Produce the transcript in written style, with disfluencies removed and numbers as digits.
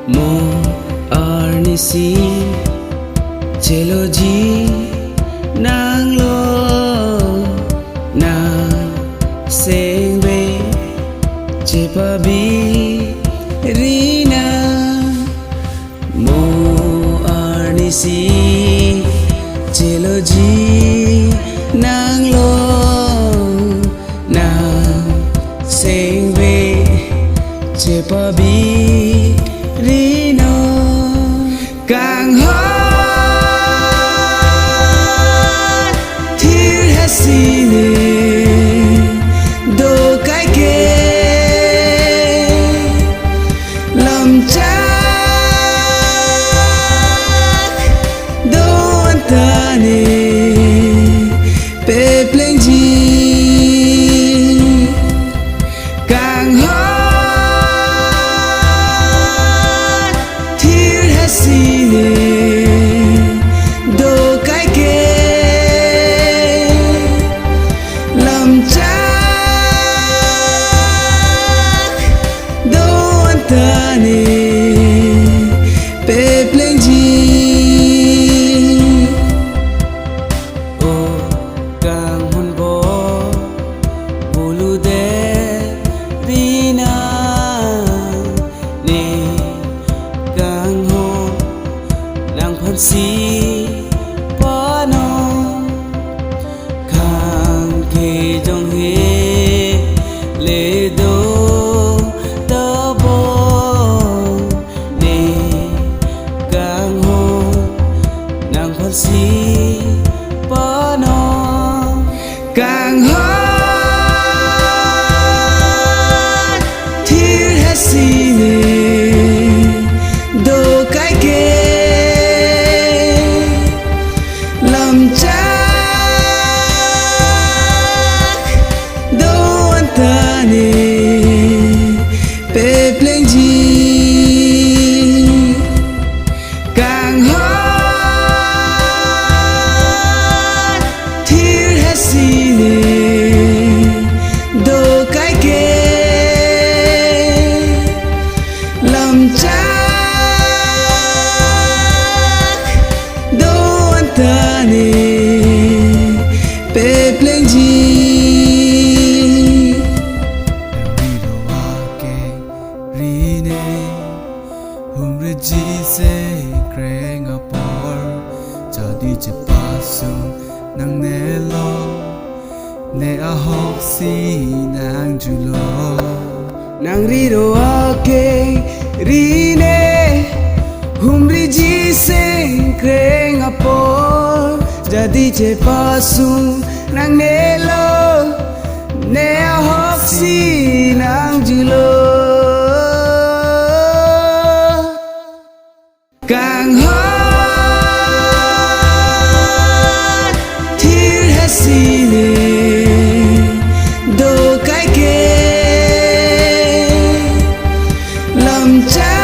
Mo arnisi chelo ji nang lo na sengbe chepabi rina. Mo arnisi chelo ji nang lo na sengbe chepabi rino càng hát thiêu hết gì nè đồ cái kê làm chắc đồ anh ta nè bê pleng gì càng hát đồ cái kê làm chắc đồ anh ta nè bê pleng gì ô càng hôn bó bulu de rina nè càng hôn nang phan si pa no khang ke jong he le do ta bo ne càng ho nang phan si pa no càng hát thiêu hết gì nè đồ cái kê làm chắc đồ anh ta nè bê pleng gì càng hát thiêu hết gì nè đồ cái kê làm chắc đồ anh ta nè bê pleng gì rido ake rine humre ji se kreng apor jadi je pasu nang ne lo ne a hok si nang julo nang rido ake rine humri ji se kreng apor jadi je pasu nang nelo ne hok si nang julo càng hát thiêu hết gì nè đồ cái kê làm chắc